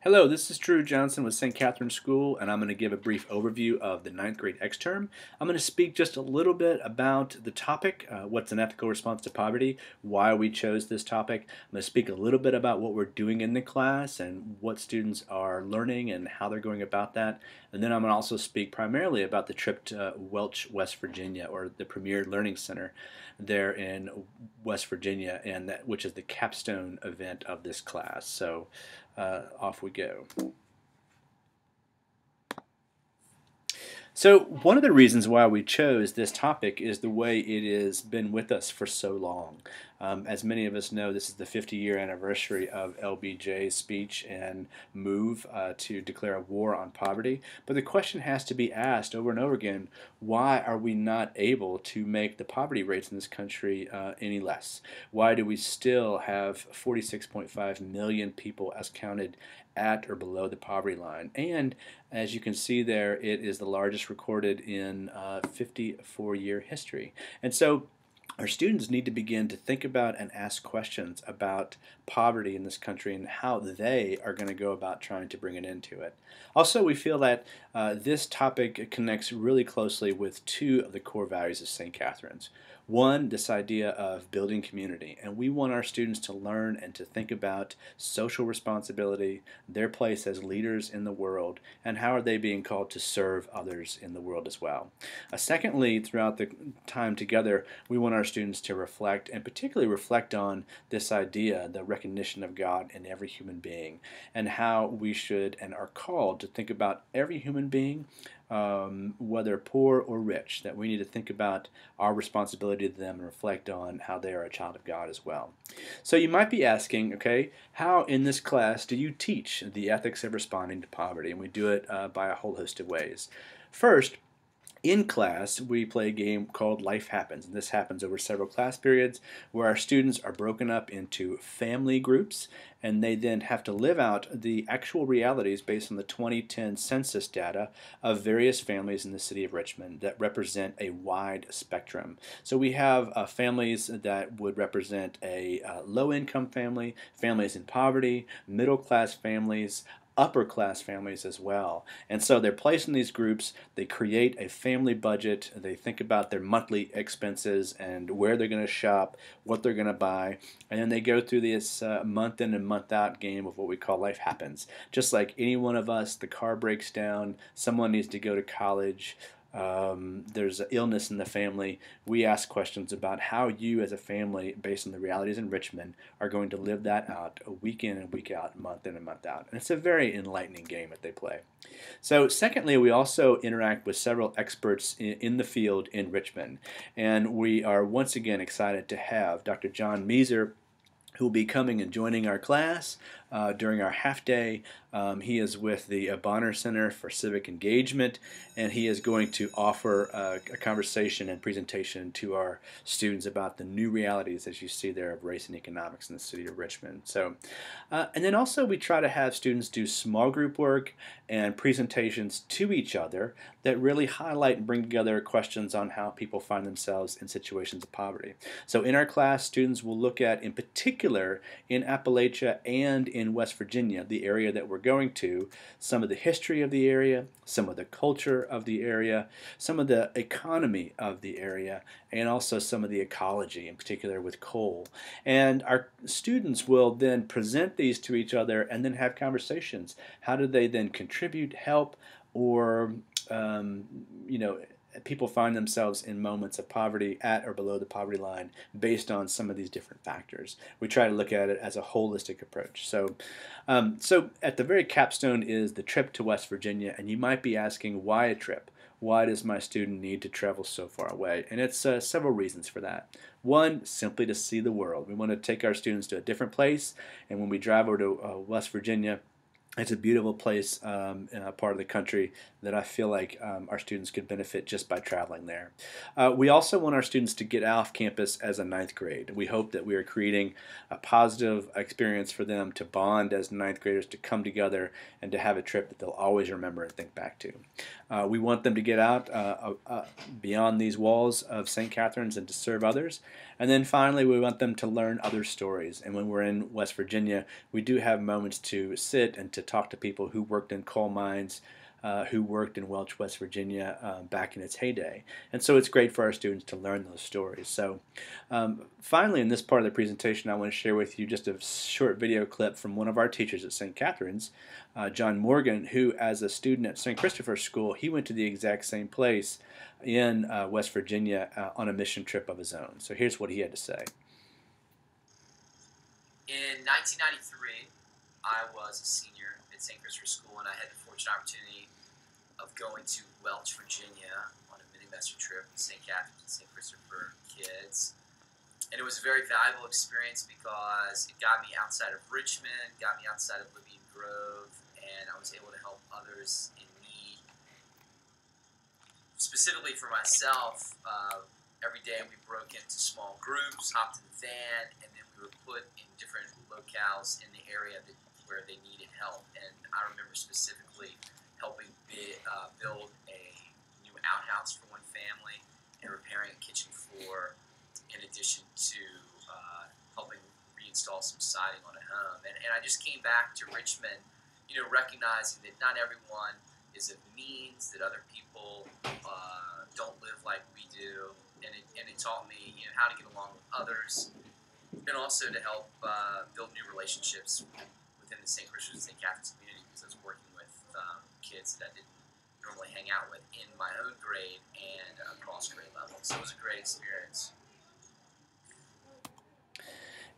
Hello, this is Drew Johnson with St. Catherine's School, and I'm going to give a brief overview of the ninth grade X-term. I'm going to speak just a little bit about the topic, what's an ethical response to poverty, why we chose this topic. I'm going to speak a little bit about what we're doing in the class and what students are learning and how they're going about that. And then I'm going to also speak primarily about the trip to Welch, West Virginia, or the Premier Learning Center there in West Virginia, and which is the capstone event of this class. So off we go. So one of the reasons why we chose this topic is the way it has been with us for so long. As many of us know, this is the 50-year anniversary of LBJ's speech and move to declare a war on poverty. But the question has to be asked over and over again, why are we not able to make the poverty rates in this country any less? Why do we still have 46.5 million people as counted at or below the poverty line? And as you can see there, it is the largest recorded in 54-year history. And so our students need to begin to think about and ask questions about poverty in this country and how they are going to go about trying to bring an end to it. Also, we feel that this topic connects really closely with two of the core values of St. Catherine's. One, this idea of building community, and we want our students to learn and to think about social responsibility, their place as leaders in the world, and how are they being called to serve others in the world as well. Secondly, throughout the time together, we want our students to reflect, and particularly reflect on this idea, the recognition of God in every human being, and how we should and are called to think about every human being, whether poor or rich, that we need to think about our responsibility to them and reflect on how they are a child of God as well. So you might be asking, okay, how in this class do you teach the ethics of responding to poverty? And we do it by a whole host of ways. First, in class, we play a game called Life Happens, and this happens over several class periods where our students are broken up into family groups, and they then have to live out the actual realities based on the 2010 census data of various families in the city of Richmond that represent a wide spectrum. So we have families that would represent a low-income family, families in poverty, middle-class families, upper class families as well. And so they're placed in these groups, they create a family budget, they think about their monthly expenses and where they're going to shop, what they're going to buy, and then they go through this month in and month out game of what we call Life Happens. Just like any one of us, the car breaks down, someone needs to go to college, there's an illness in the family, we ask questions about how you as a family, based on the realities in Richmond, are going to live that out a week in and week out, month in and month out. And it's a very enlightening game that they play. So secondly, we also interact with several experts in the field in Richmond. And we are once again excited to have Dr. John Meeser, who will be coming and joining our class during our half day. He is with the Bonner Center for Civic Engagement, and he is going to offer a conversation and presentation to our students about the new realities, as you see there, of race and economics in the city of Richmond. So, and then also we try to have students do small group work and presentations to each other that really highlight and bring together questions on how people find themselves in situations of poverty. So in our class, students will look at, in particular, in Appalachia and in West Virginia, the area that we're going to, some of the history of the area, some of the culture of the area, some of the economy of the area, and also some of the ecology, in particular with coal. And our students will then present these to each other and then have conversations. How do they then contribute, help, or people find themselves in moments of poverty at or below the poverty line based on some of these different factors. We try to look at it as a holistic approach. So at the very capstone is the trip to West Virginia, and you might be asking, why a trip? Why does my student need to travel so far away? And it's several reasons for that. One, simply to see the world. We want to take our students to a different place, and when we drive over to West Virginia, it's a beautiful place in a part of the country that I feel like our students could benefit just by traveling there. We also want our students to get off campus as a ninth grade. We hope that we are creating a positive experience for them to bond as ninth graders, to come together and to have a trip that they'll always remember and think back to. We want them to get out beyond these walls of St. Catherine's and to serve others. And then finally, we want them to learn other stories. And when we're in West Virginia, we do have moments to sit and to talk to people who worked in coal mines, who worked in Welch, West Virginia back in its heyday. And so it's great for our students to learn those stories. So finally, in this part of the presentation, I want to share with you just a short video clip from one of our teachers at St. Catherine's, John Morgan, who as a student at St. Christopher's School, he went to the exact same place in West Virginia on a mission trip of his own. So here's what he had to say. In 1993, I was a senior at St. Christopher's School, and I had the fortunate opportunity of going to Welch, Virginia on a mini-semester trip with St. Catherine's and St. Christopher kids. And it was a very valuable experience because it got me outside of Richmond, got me outside of Libyan Grove, and I was able to help others in need. Specifically for myself, every day we broke into small groups, hopped in the van, and then we were put in different locales in the area where they needed help. And I remember specifically helping build a new outhouse for one family and repairing a kitchen floor, in addition to helping reinstall some siding on a home. And I just came back to Richmond, recognizing that not everyone is of means, that other people don't live like we do, and it taught me how to get along with others, and also to help build new relationships within the St. Christopher's and St. Catherine's community, because I was working with kids that I didn't normally hang out with in my own grade and across grade level. So it was a great experience.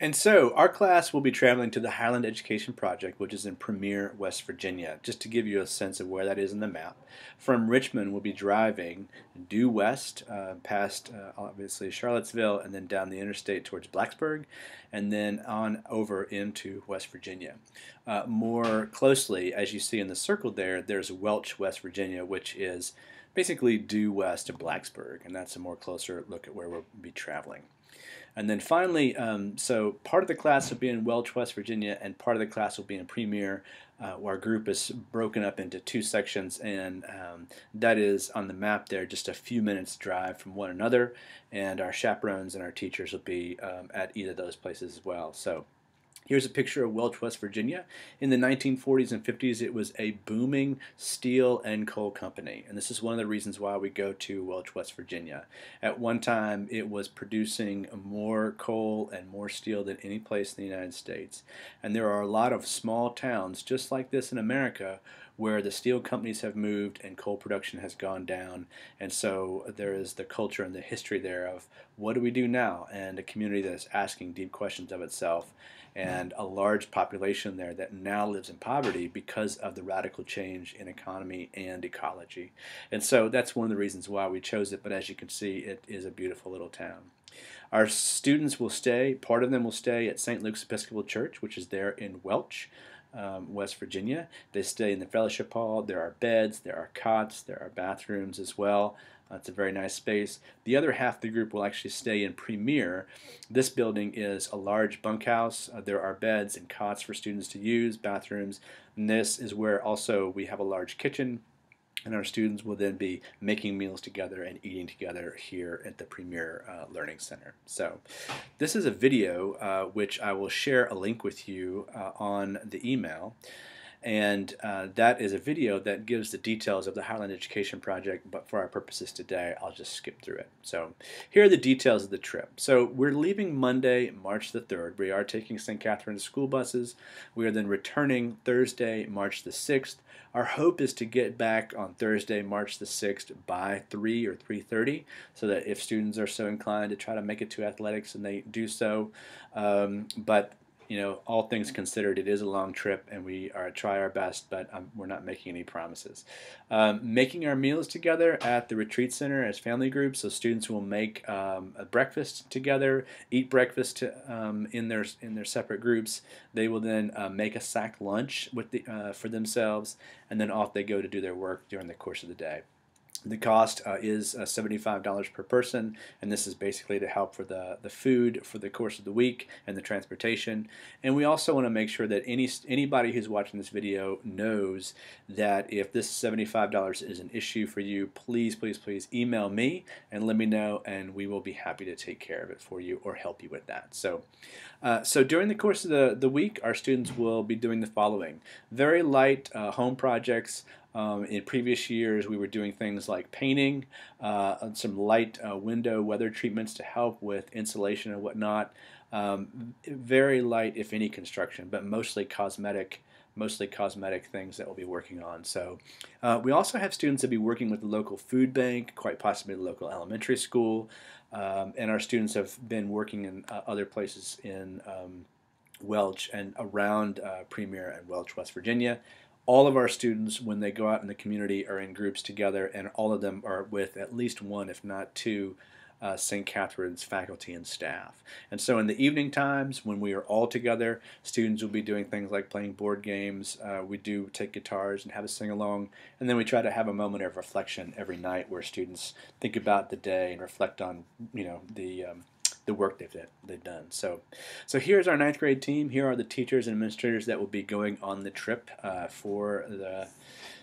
And so our class will be traveling to the Highland Education Project, which is in Premier, West Virginia. Just to give you a sense of where that is in the map. From Richmond, we'll be driving due west past, obviously, Charlottesville, and then down the interstate towards Blacksburg, and then on over into West Virginia. More closely, as you see in the circle there, there's Welch, West Virginia, which is basically due west of Blacksburg, and that's a more closer look at where we'll be traveling. And then finally, so part of the class will be in Welch, West Virginia, and part of the class will be in Premier. Our group is broken up into two sections, and that is on the map there, just a few minutes drive from one another, and our chaperones and our teachers will be at either of those places as well. So here's a picture of Welch, West Virginia. In the 1940s and 50s, it was a booming steel and coal company. And this is one of the reasons why we go to Welch, West Virginia. At one time, it was producing more coal and more steel than any place in the United States. And there are a lot of small towns, just like this in America, where the steel companies have moved and coal production has gone down. And so there is the culture and the history there of what do we do now? And a community that's asking deep questions of itself, and a large population there that now lives in poverty because of the radical change in economy and ecology. And so that's one of the reasons why we chose it, but as you can see, it is a beautiful little town. Our students will stay, part of them will stay at St. Luke's Episcopal Church, which is there in Welch, West Virginia. They stay in the fellowship hall. There are beds, there are cots, there are bathrooms as well. It's a very nice space. The other half of the group will actually stay in Premier. This building is a large bunkhouse. There are beds and cots for students to use, bathrooms, and this is where also we have a large kitchen, and our students will then be making meals together and eating together here at the Premier Learning Center. So this is a video which I will share a link with you on the email. And that is a video that gives the details of the Highland Education Project, but for our purposes today, I'll just skip through it. So here are the details of the trip. So we're leaving Monday, March the 3rd. We are taking St. Catherine's school buses. We are then returning Thursday, March the 6th. Our hope is to get back on Thursday, March the 6th by 3 or 3:30, so that if students are so inclined to try to make it to athletics, and they do so. But all things considered, it is a long trip, and we try our best, but we're not making any promises. Making our meals together at the retreat center as family groups, so students will make a breakfast together, eat breakfast in their separate groups. They will then make a sack lunch for themselves, and then off they go to do their work during the course of the day. The cost is $75 per person, and this is basically to help for the food for the course of the week and the transportation. And we also want to make sure that anybody who's watching this video knows that if this $75 is an issue for you, please, please, please email me and let me know, and we will be happy to take care of it for you or help you with that. So during the course of the week, our students will be doing the following. Very light home projects. In previous years, we were doing things like painting, some light window weather treatments to help with insulation and whatnot. Very light, if any, construction, but mostly cosmetic things that we'll be working on. So we also have students that will be working with the local food bank, quite possibly the local elementary school, and our students have been working in other places in Welch and around Premier and Welch, West Virginia. All of our students, when they go out in the community, are in groups together, and all of them are with at least one, if not two, St. Catherine's faculty and staff. And so in the evening times, when we are all together, students will be doing things like playing board games. We do take guitars and have a sing-along, and then we try to have a moment of reflection every night where students think about the day and reflect on, the work they've done. So here's our ninth grade team. Here are the teachers and administrators that will be going on the trip for the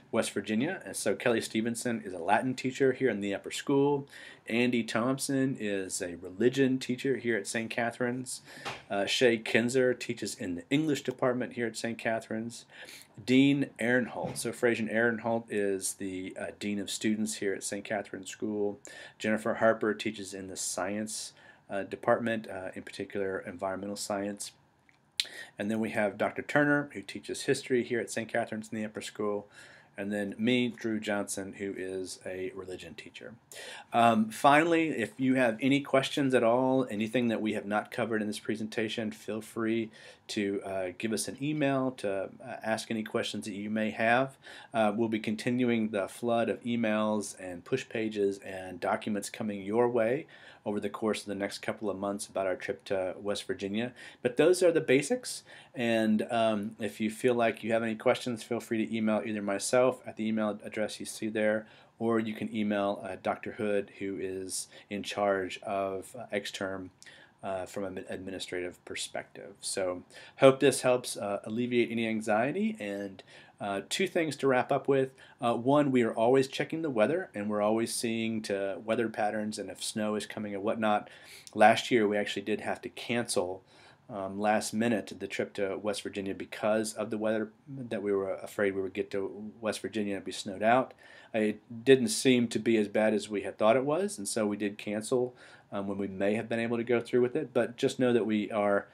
West Virginia. And so Kelly Stevenson is a Latin teacher here in the upper school. Andy Thompson is a religion teacher here at St. Catherine's. Shay Kinzer teaches in the English department here at St. Catherine's. Dean Ehrenholt. So Frazian Ehrenholt is the Dean of Students here at St. Catherine's School. Jennifer Harper teaches in the science department, in particular environmental science. And then we have Dr. Turner, who teaches history here at St. Catherine's in the upper school. And then me, Drew Johnson, who is a religion teacher. Finally, if you have any questions at all, anything that we have not covered in this presentation, feel free to give us an email to ask any questions that you may have. We'll be continuing the flood of emails and push pages and documents coming your way over the course of the next couple of months about our trip to West Virginia. But those are the basics, and if you feel like you have any questions, feel free to email either myself at the email address you see there, or you can email Dr. Hood, who is in charge of Exterm from an administrative perspective. So hope this helps alleviate any anxiety. And two things to wrap up with. One, we are always checking the weather, and we're always seeing to weather patterns and if snow is coming and whatnot. Last year we actually did have to cancel last minute the trip to West Virginia because of the weather, that we were afraid we would get to West Virginia and be snowed out. It didn't seem to be as bad as we had thought it was, and so we did cancel when we may have been able to go through with it. But just know that we are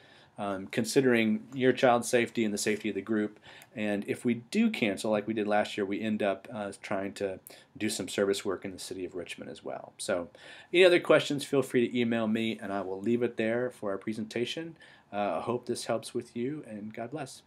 considering your child's safety and the safety of the group. And if we do cancel, like we did last year, we end up trying to do some service work in the city of Richmond as well. So any other questions, feel free to email me, and I will leave it there for our presentation. I hope this helps with you, and God bless.